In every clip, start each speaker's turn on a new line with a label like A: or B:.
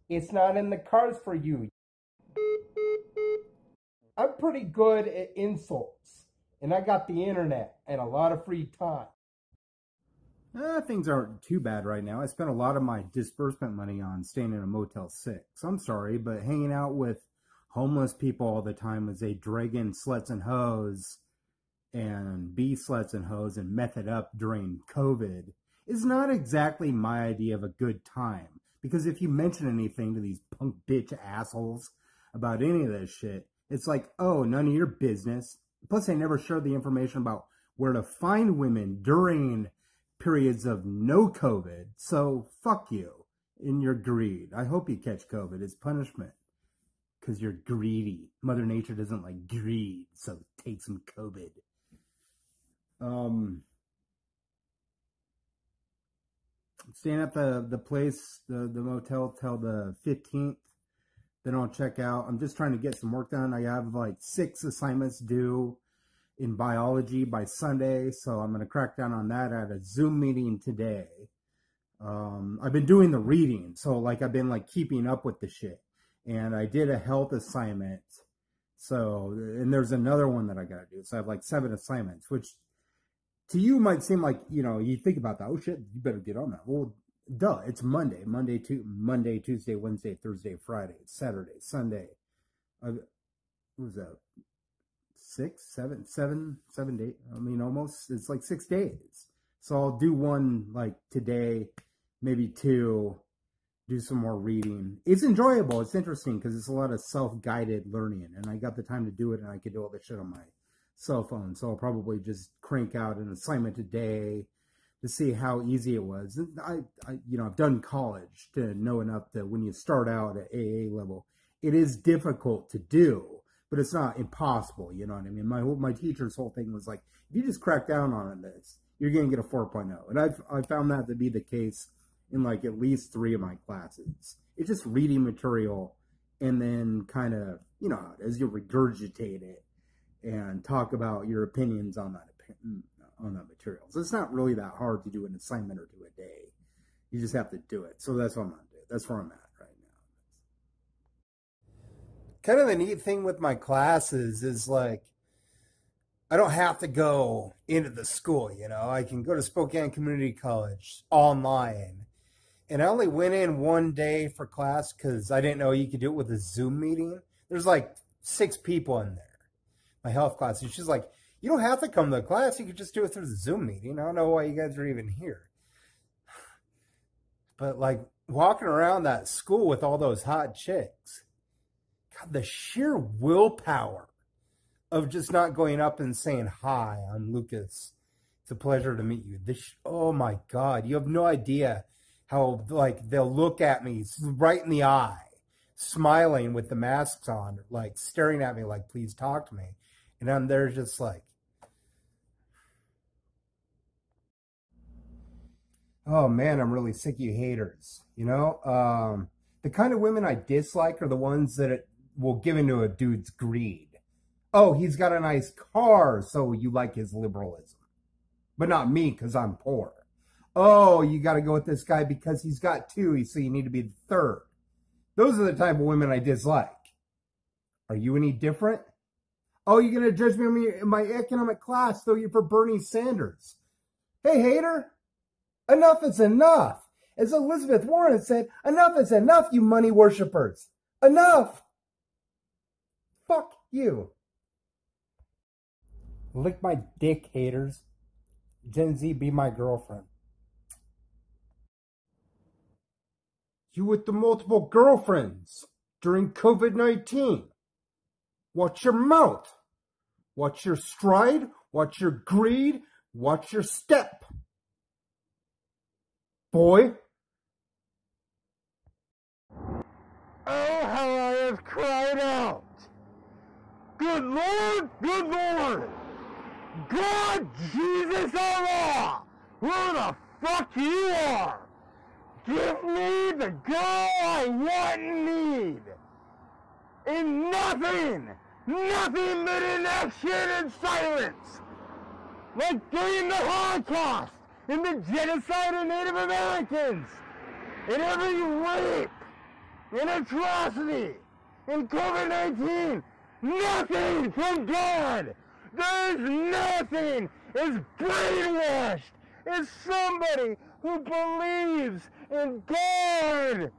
A: It's not in the cards for you. I'm pretty good at insults, and I got the internet and a lot of free time.
B: Things aren't too bad right now. I spent a lot of my disbursement money on staying in a Motel 6. I'm sorry, but hanging out with homeless people all the time as they drag in sluts and hoes and be sluts and hoes and meth it up during COVID is not exactly my idea of a good time. Because if you mention anything to these punk bitch assholes about any of this shit, it's like, oh, none of your business. Plus, they never share the information about where to find women during periods of no COVID. So, fuck you in your greed. I hope you catch COVID. It's punishment. Because you're greedy. Mother Nature doesn't like greed, so take some COVID. Staying at the place, the motel till the 15th. Then I'll check out. I'm just trying to get some work done. I have like 6 assignments due in biology by Sunday, so I'm going to crack down on that at a Zoom meeting today. I've been doing the reading, so like I've been like keeping up with the shit. And I did a health assignment. So, and there's another one that I got to do. So I have like 7 assignments, which to you might seem like, you know, you think about that. Oh shit, you better get on that. Well, duh, it's Monday, Tuesday, Wednesday, Thursday, Friday, Saturday, Sunday. What was that? 7 days. I mean, almost, it's like 6 days. So I'll do one like today, maybe 2, do some more reading. It's enjoyable. It's interesting because it's a lot of self-guided learning, and I got the time to do it, and I could do all this shit on my cell phone. So I'll probably just crank out an assignment a day to see how easy it was. I've done college to know enough that when you start out at AA level, it is difficult to do, but it's not impossible. You know what I mean? My teacher's whole thing was like, if you just crack down on this, you're going to get a 4.0. And I found that to be the case in like at least 3 of my classes. It's just reading material and then kind of, you know, as you regurgitate it and talk about your opinions on that material. So it's not really that hard to do an assignment or 2 a day. You just have to do it. So that's what I'm going to do. That's where I'm at right now.
A: Kind of the neat thing with my classes is like, I don't have to go into the school, you know. I can go to Spokane Community College online. And I only went in one day for class because I didn't know you could do it with a Zoom meeting. There's like 6 people in there. My health class. And she's like, you don't have to come to the class. You could just do it through the Zoom meeting. I don't know why you guys are even here. But like walking around that school with all those hot chicks, God, the sheer willpower of just not going up and saying, hi, I'm Lucas. It's a pleasure to meet you. Oh my God, you have no idea how like they'll look at me right in the eye, smiling with the masks on, like staring at me like, please talk to me. And I'm there just like, oh man, I'm really sick of you haters. You know, the kind of women I dislike are the ones that will give into a dude's greed. Oh, he's got a nice car, so you like his liberalism. But not me, because I'm poor. Oh, you got to go with this guy because he's got 2, so you need to be the 3rd. Those are the type of women I dislike. Are you any different? Oh, you're going to judge me on my economic class, though you're for Bernie Sanders. Hey, hater, enough is enough. As Elizabeth Warren said, enough is enough, you money worshippers. Enough. Fuck you. Lick my dick, haters. Gen Z, be my girlfriend. You with the multiple girlfriends during COVID-19. Watch your mouth. Watch your stride. Watch your greed. Watch your step. Boy.
C: Oh, how I have cried out. Good Lord, good Lord. God, Jesus, Allah, who the fuck you are. Give me the girl I want and need. In nothing but inaction and silence. Like during the Holocaust, and the genocide of Native Americans, and every rape and atrocity. In COVID-19, nothing from God. There is nothing as brainwashed as somebody who believes in God.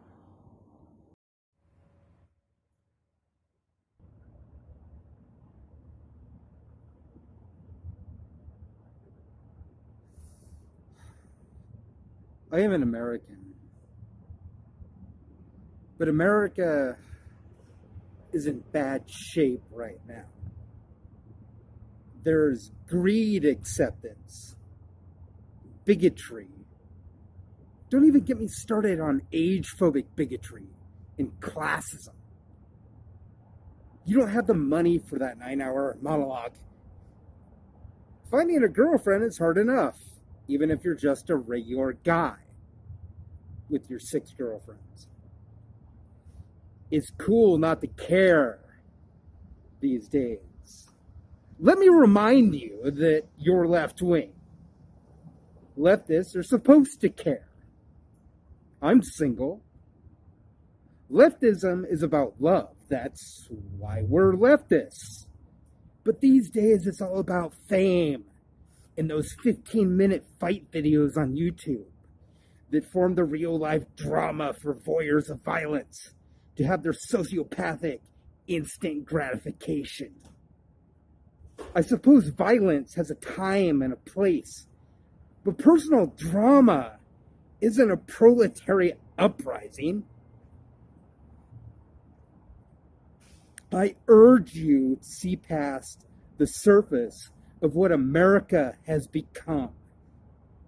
B: I am an American. But America is in bad shape right now. There's greed acceptance, bigotry. Don't even get me started on age-phobic bigotry and classism. You don't have the money for that 9-hour monologue. Finding a girlfriend is hard enough, even if you're just a regular guy with your 6 girlfriends. It's cool not to care these days. Let me remind you that you're left-wing. Leftists are supposed to care. I'm single. Leftism is about love. That's why we're leftists. But these days it's all about fame and those 15-minute fight videos on YouTube that form the real-life drama for voyeurs of violence to have their sociopathic instant gratification. I suppose violence has a time and a place, but personal drama isn't a proletariat uprising. I urge you to see past the surface of what America has become,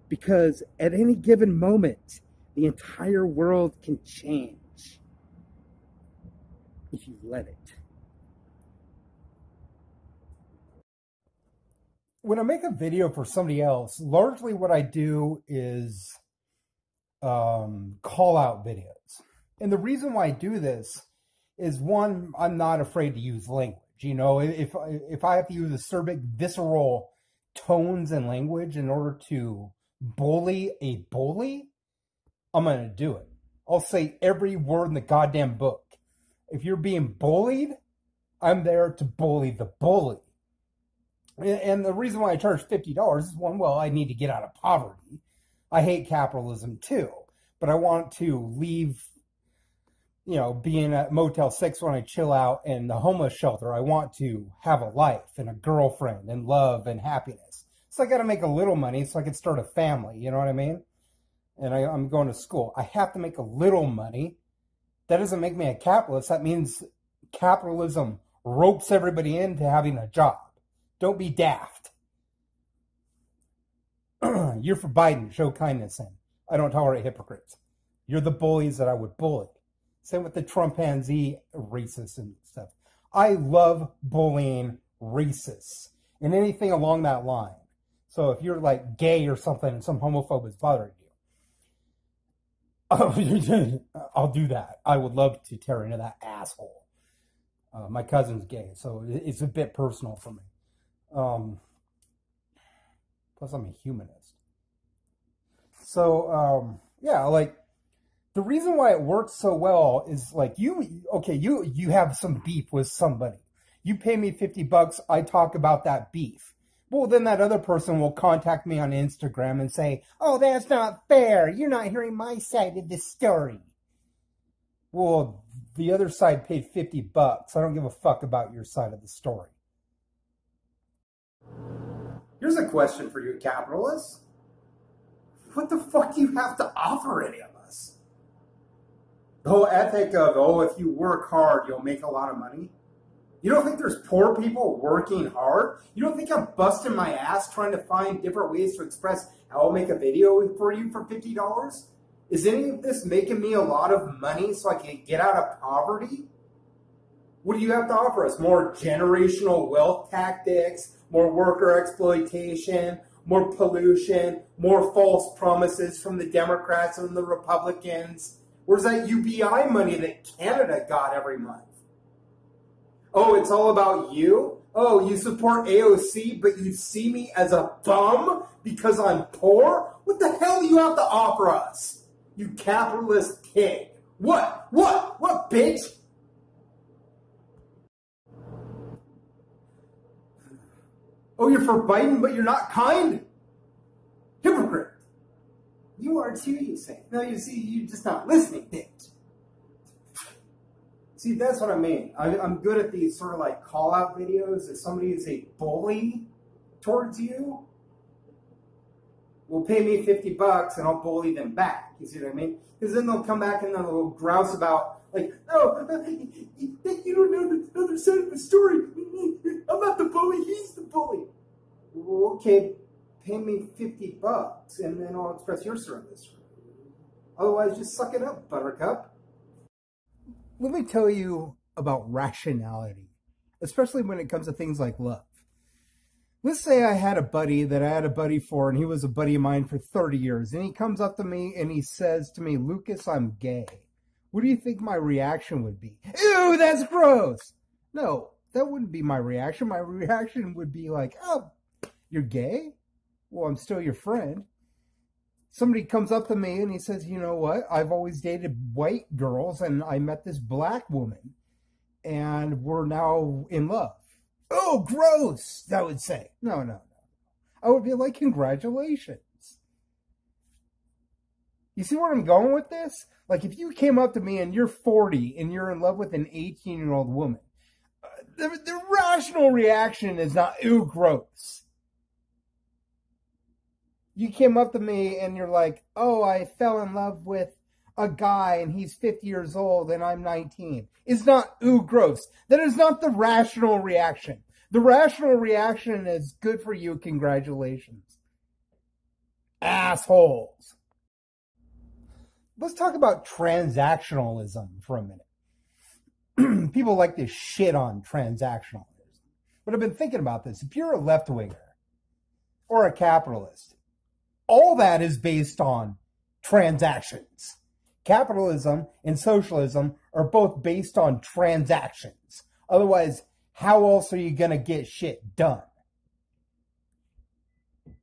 B: because at any given moment, the entire world can change if you let it.
A: When I make a video for somebody else, largely what I do is call out videos. And the reason why I do this is, one, I'm not afraid to use language. You know, if I have to use acerbic, visceral tones and language in order to bully a bully, I'm going to do it. I'll say every word in the goddamn book. If you're being bullied, I'm there to bully the bully. And the reason why I charge $50 is, one, well, I need to get out of poverty. I hate capitalism too, but I want to leave, you know, being at Motel 6 when I chill out in the homeless shelter. I want to have a life and a girlfriend and love and happiness. So I got to make a little money so I can start a family. You know what I mean? And I'm going to school. I have to make a little money. That doesn't make me a capitalist. That means capitalism ropes everybody into having a job. Don't be daft. You're for Biden. Show kindness in. I don't tolerate hypocrites. You're the bullies that I would bully. Same with the Trumpanzee racists and stuff. I love bullying racists and anything along that line. So if you're like gay or something and some homophobe is bothering you, I'll do that. I would love to tear into that asshole. My cousin's gay, so it's a bit personal for me. Plus I'm a humanist. So, yeah, like, the reason why it works so well is, like, you have some beef with somebody. You pay me $50, I talk about that beef. Well, then that other person will contact me on Instagram and say, oh, that's not fair. You're not hearing my side of the story. Well, the other side paid $50. I don't give a fuck about your side of the story. Here's a question for you, capitalists. What the fuck do you have to offer any of us? The whole ethic of, oh, if you work hard, you'll make a lot of money. You don't think there's poor people working hard? You don't think I'm busting my ass trying to find different ways to express how I'll make a video for you for $50? Is any of this making me a lot of money so I can get out of poverty? What do you have to offer us? More generational wealth tactics, more worker exploitation, more pollution, more false promises from the Democrats and the Republicans? Where's that UBI money that Canada got every month? Oh, it's all about you? Oh, you support AOC, but you see me as a bum because I'm poor? What the hell do you have to offer us? You capitalist pig.
B: What? What, bitch? Oh, you're for Biden, but you're not kind? Hypocrite. You are too, you say. No, you see, you're just not listening, bitch. See, that's what I mean. I'm good at these sort of like call-out videos. If somebody is a bully towards you, well, pay me $50 and I'll bully them back. You see what I mean? Because then they'll come back and they'll grouse about, like, no, you don't know the other side of the story. I'm not the bully, he's the bully. Well, okay, pay me $50 and then I'll express your service. Otherwise, just suck it up, buttercup.
A: Let me tell you about rationality, especially when it comes to things like love. Let's say I had a buddy for, and he was a buddy of mine for 30 years, and he comes up to me and he says to me, Lucas, I'm gay. What do you think my reaction would be? Ew, that's gross. No, that wouldn't be my reaction. My reaction would be like, oh, you're gay? Well, I'm still your friend. Somebody comes up to me and he says, you know what? I've always dated white girls and I met this black woman and we're now in love. Oh, gross, I would say. No. I would be like, congratulations. You see where I'm going with this? Like, if you came up to me and you're 40 and you're in love with an 18-year-old woman, the rational reaction is not, ew, gross. You came up to me and you're like, oh, I fell in love with a guy and he's 50 years old and I'm 19. It's not, ooh, gross. That is not the rational reaction. The rational reaction is, good for you, congratulations. Assholes. Let's talk about transactionalism for a minute. People like to shit on transactionalism. But I've been thinking about this. If you're a left-winger or a capitalist, all that is based on transactions. Capitalism and socialism are both based on transactions. Otherwise, how else are you going to get shit done?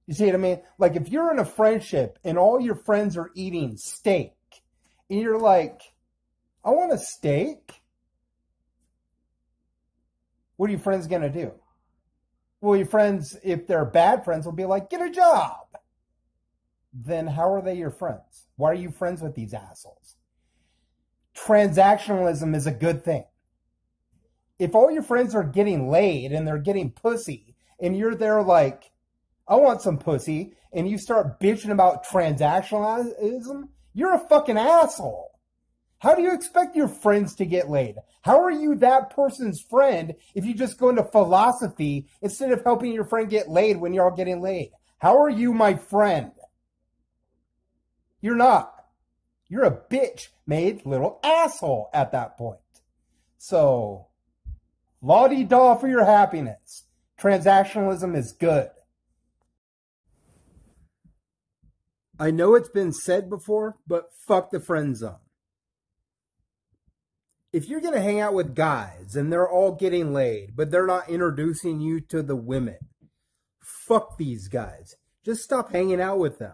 A: You see what I mean? Like, if you're in a friendship and all your friends are eating steak, and you're like, I want a steak. What are your friends going to do? Well, your friends, if they're bad friends, will be like, get a job. Then how are they your friends? Why are you friends with these assholes? Transactionalism is a good thing. If all your friends are getting laid and they're getting pussy, and you're there like, I want some pussy, and you start bitching about transactionalism, you're a fucking asshole. How do you expect your friends to get laid? How are you that person's friend if you just go into philosophy instead of helping your friend get laid when you're all getting laid? How are you my friend? You're not. You're a bitch-made little asshole at that point. So, la-di-da for your happiness. Transactionalism is good. I know it's been said before, but fuck the friend zone. If you're going to hang out with guys and they're all getting laid, but they're not introducing you to the women, fuck these guys. Just stop hanging out with them.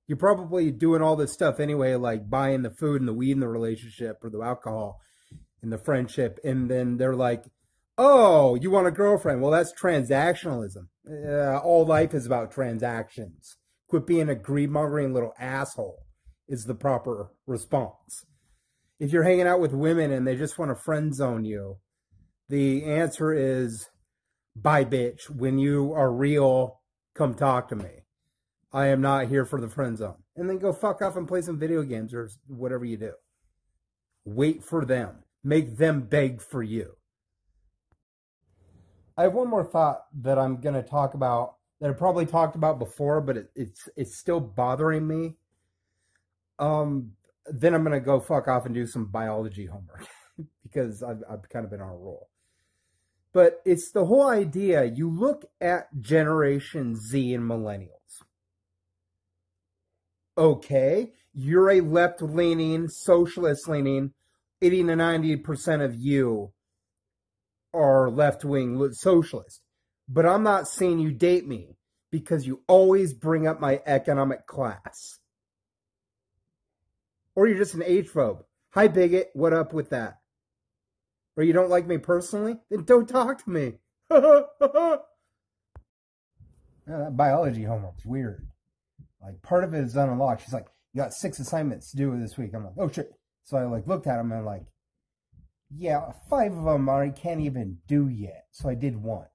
A: You're probably doing all this stuff anyway, like buying the food and the weed in the relationship or the alcohol in the friendship. And then they're like, oh, you want a girlfriend? Well, that's transactionalism. All life is about transactions. Quit being a greed-mongering little asshole is the proper response. If you're hanging out with women and they just want to friend zone you, the answer is, bye, bitch. When you are real, come talk to me. I am not here for the friend zone. And then go fuck off and play some video games or whatever you do. Wait for them. Make them beg for you. I have one more thought that I'm going to talk about that I probably talked about before, but it's still bothering me. Then I'm going to go fuck off and do some biology homework because I've kind of been on a roll. But it's the whole idea. You look at Generation Z and millennials. Okay, you're a left-leaning, socialist-leaning, 80 to 90% of you are left-wing socialist. But I'm not saying you date me because you always bring up my economic class.
B: Or you're just an age-phobe. Hi, bigot. What up with that? Or you don't like me personally? Then don't talk to me.
A: That biology homework's weird. Like, part of it is unlocked. She's like, you got 6 assignments to do this week. I'm like, oh, shit. So I, like, looked at them and I'm like, yeah, 5 of them I can't even do yet. So I did 1.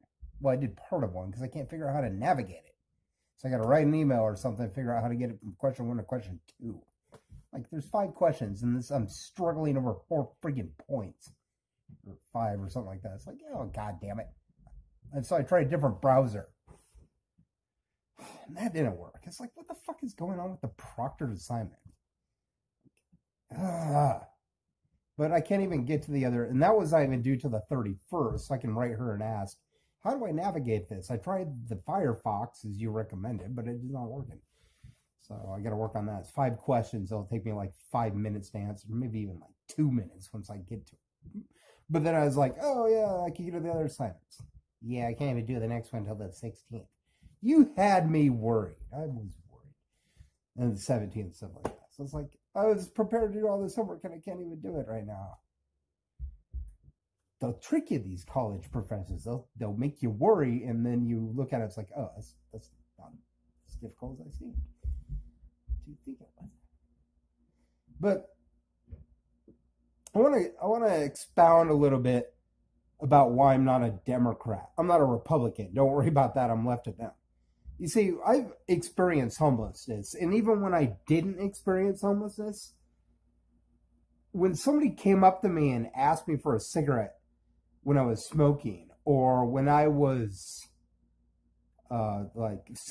A: Well, I did part of 1 because I can't figure out how to navigate it. So I got to write an email or something to figure out how to get it from question 1 to question 2. Like, there's 5 questions, and this I'm struggling over 4 freaking points. Or 5 or something like that. It's like, oh, god damn it. And so I tried a different browser. And that didn't work. It's like, what the fuck is going on with the proctored assignment? But I can't even get to the other, and that was not even due to the 31st, so I can write her and ask, how do I navigate this? I tried the Firefox, as you recommended, but it's not working. So I got to work on that. It's 5 questions. It'll take me like 5 minutes to answer, maybe even like 2 minutes once I get to it. But then I was like, oh yeah, I can get to the other assignments. Yeah, I can't even do the next one until the 16th. You had me worried. I was worried. And the 17th, stuff like that. So it's like, I was prepared to do all this homework and I can't even do it right now. They'll trick you, these college professors. They'll make you worry, and then you look at it, it's like, oh, that's not as difficult as I seemed. Do you think it was? But I want to expound a little bit about why I'm not a Democrat. I'm not a Republican. Don't worry about that. I'm left of them. You see, I've experienced homelessness, and even when I didn't experience homelessness, when somebody came up to me and asked me for a cigarette when I was smoking, or when I was just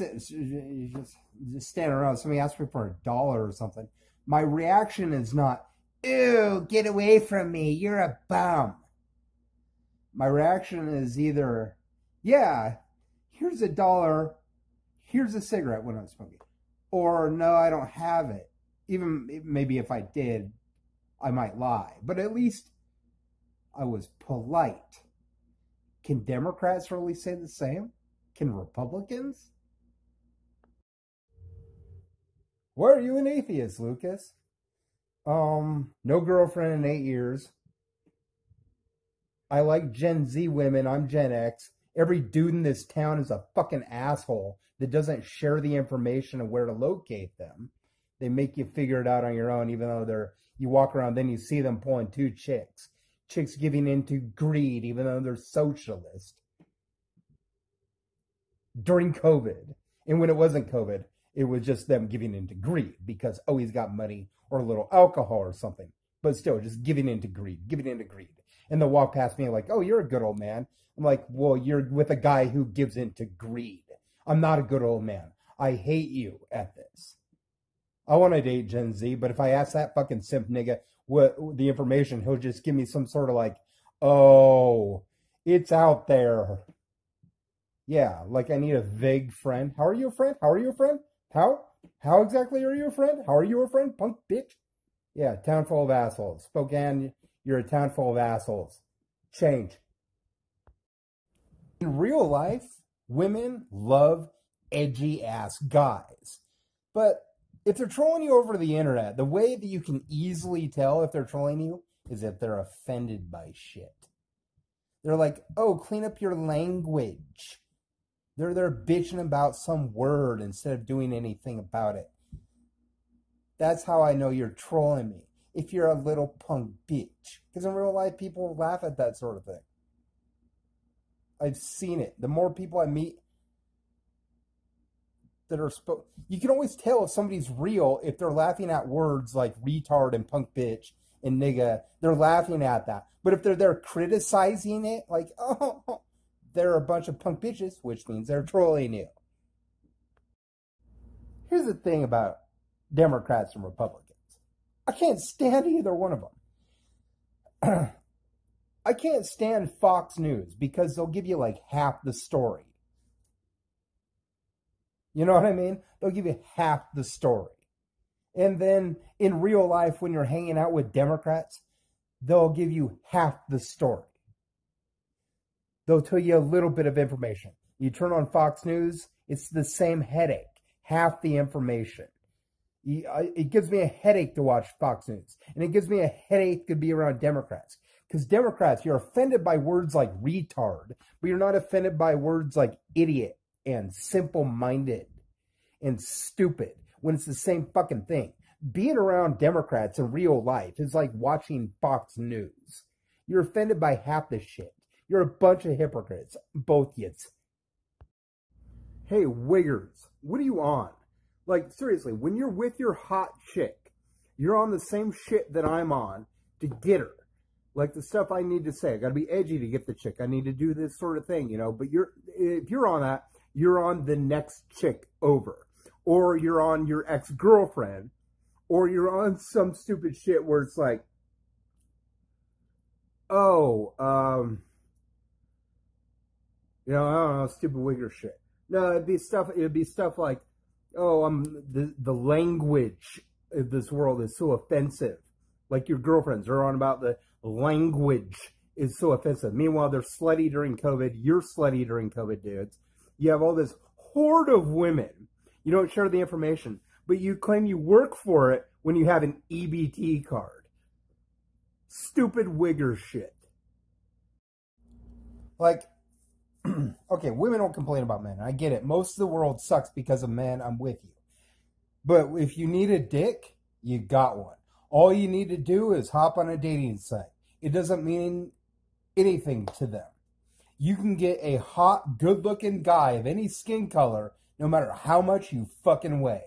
A: standing around, somebody asked me for $1 or something, my reaction is not, ew, get away from me, you're a bum. My reaction is either, yeah, here's $1, here's a cigarette when I'm smoking. Or, no, I don't have it. Even maybe if I did, I might lie. But at least I was polite. Can Democrats really say the same? Can Republicans? Why are you an atheist, Lucas? No girlfriend in 8 years. I like Gen Z women. I'm Gen X. Every dude in this town is a fucking asshole that doesn't share the information of where to locate them. They make you figure it out on your own, even though you walk around, then you see them pulling 2 chicks. Chicks giving into greed, even though they're socialist. During COVID. And when it wasn't COVID, it was just them giving into greed because, oh, he's got money or a little alcohol or something. But still, just giving into greed. And they'll walk past me like, oh, you're a good old man. I'm like, well, you're with a guy who gives into greed. I'm not a good old man. I hate you at this. I want to date Gen Z, but if I ask that fucking simp nigga what the information, he'll just give me some sort of like, oh, it's out there. Yeah, like I need a vague friend. How are you a friend? How are you a friend? How exactly are you a friend? How are you a friend? Punk bitch. Yeah, town full of assholes. Spokane, you're a town full of assholes. Change. In real life, women love edgy ass guys. But if they're trolling you over the internet, the way that you can easily tell if they're trolling you is if they're offended by shit. They're like, oh, clean up your language. They're bitching about some word instead of doing anything about it. That's how I know you're trolling me. If you're a little punk bitch. Because in real life, people laugh at that sort of thing. I've seen it. The more people I meet that are you can always tell if somebody's real if they're laughing at words like retard and punk bitch and nigga. They're laughing at that. But if they're criticizing it, like, oh, they're a bunch of punk bitches, which means they're trolling you. Here's the thing about Democrats and Republicans. I can't stand either one of them. I can't stand Fox News because they'll give you like half the story. You know what I mean? They'll give you half the story. And then in real life, when you're hanging out with Democrats, they'll give you half the story. They'll tell you a little bit of information. You turn on Fox News, it's the same headache. Half the information. It gives me a headache to watch Fox News. And it gives me a headache to be around Democrats. Because Democrats, you're offended by words like retard, but you're not offended by words like idiot and simple-minded and stupid when it's the same fucking thing. Being around Democrats in real life is like watching Fox News. You're offended by half the shit. You're a bunch of hypocrites, both yous. Hey, wiggers, what are you on? Like, seriously, when you're with your hot chick, you're on the same shit that I'm on to get her. Like the stuff I need to say. I gotta be edgy to get the chick. I need to do this sort of thing, you know. But if you're on that, you're on the next chick over. Or you're on your ex-girlfriend. Or you're on some stupid shit where it's like, oh, you know, I don't know, stupid wigger shit. No, it'd be stuff like, oh, the language of this world is so offensive. Like your girlfriends are on about the language is so offensive. Meanwhile, they're slutty during COVID. You're slutty during COVID, dudes. You have all this horde of women. You don't share the information, but you claim you work for it when you have an EBT card. Stupid wigger shit. Like, okay, women don't complain about men. I get it. Most of the world sucks because of men. I'm with you. But if you need a dick, you got one. All you need to do is hop on a dating site. It doesn't mean anything to them. You can get a hot, good-looking guy of any skin color, no matter how much you fucking weigh.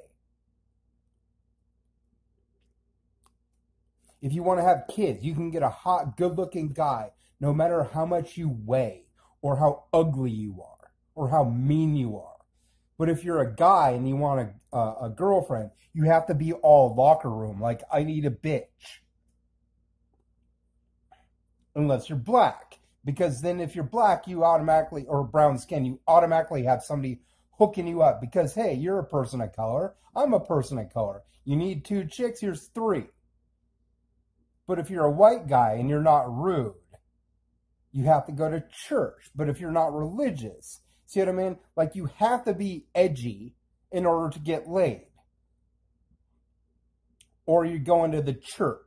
A: If you want to have kids, you can get a hot, good-looking guy, no matter how much you weigh, or how ugly you are, or how mean you are. But if you're a guy and you want a girlfriend, you have to be all locker room, like, I need a bitch. Unless you're black. Because then if you're black, you automatically, or brown skin, you automatically have somebody hooking you up. Because, hey, you're a person of color. I'm a person of color. You need 2 chicks, here's 3. But if you're a white guy and you're not rude, you have to go to church. But if you're not religious, see what I mean? Like, you have to be edgy in order to get laid. Or you go into the church.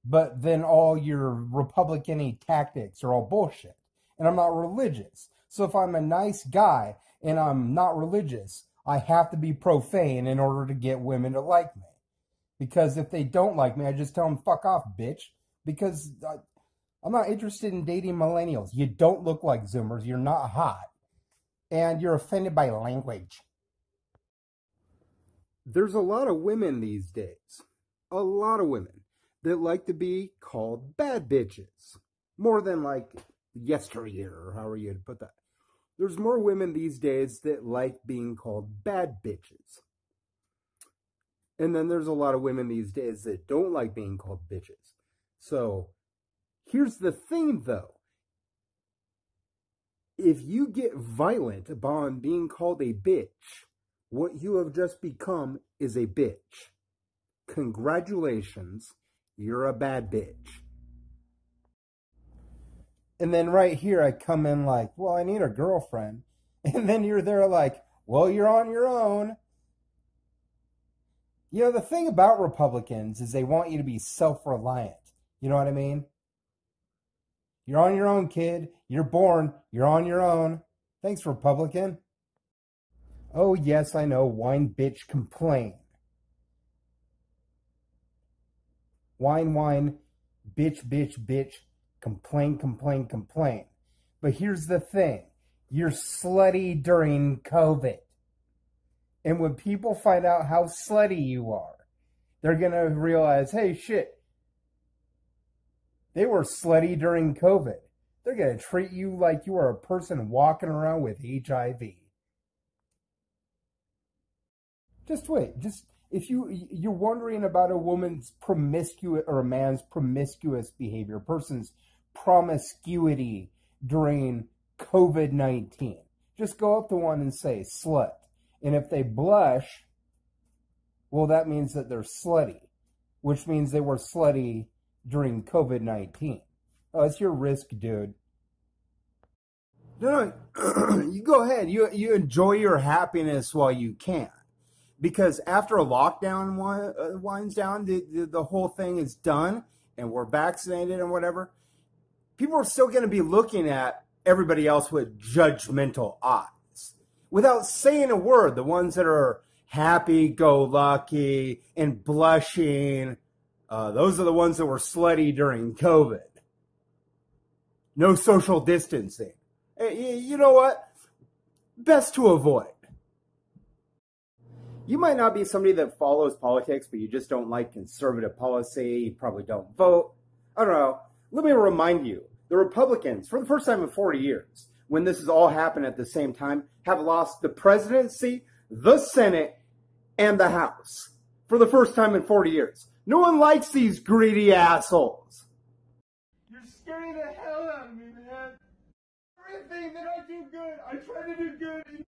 A: But then all your Republican-y tactics are all bullshit. And I'm not religious. So if I'm a nice guy and I'm not religious, I have to be profane in order to get women to like me. Because if they don't like me, I just tell them, fuck off, bitch. Because I'm not interested in dating millennials. You don't look like Zoomers. You're not hot. And you're offended by language. There's a lot of women these days. A lot of women that like to be called bad bitches. More than like yesteryear, or however you'd put that. There's more women these days that like being called bad bitches. And then there's a lot of women these days that don't like being called bitches. So, here's the thing though. If you get violent upon being called a bitch, what you have just become is a bitch. Congratulations, you're a bad bitch. And then right here I come in like, well, I need a girlfriend. And then you're there like, well, you're on your own. You know, the thing about Republicans is they want you to be self-reliant. You know what I mean? You're on your own, kid. You're born. You're on your own. Thanks, Republican. Oh, yes, I know. Whine, bitch, complain. Whine, whine, bitch, bitch, bitch, complain, complain, complain. But here's the thing. You're slutty during COVID. And when people find out how slutty you are, they're going to realize, hey, shit, they were slutty during COVID. They're going to treat you like you are a person walking around with HIV. Just wait. If you're wondering about a woman's promiscuous or a man's promiscuous behavior, a person's promiscuity during COVID-19, just go up to one and say, slut. And if they blush, well, that means that they're slutty, which means they were slutty during COVID-19. Oh, it's your risk, dude. No, you go ahead. You enjoy your happiness while you can.
B: Because after a lockdown winds down, the whole thing is done and we're vaccinated and whatever, people are still going to be looking at everybody else with judgmental eyes without saying a word. The ones that are happy-go-lucky and blushing, those are the ones that were slutty during COVID. No social distancing. You know what? Best to avoid. You might not be somebody that follows politics, but you just don't like conservative policy. You probably don't vote. I don't know. Let me remind you, the Republicans, for the first time in 40 years, when this has all happened at the same time, have lost the presidency, the Senate, and the House. For the first time in 40 years. No one likes these greedy assholes.
C: You're scaring the hell out of me, man. Everything that I do good, I try to do good, and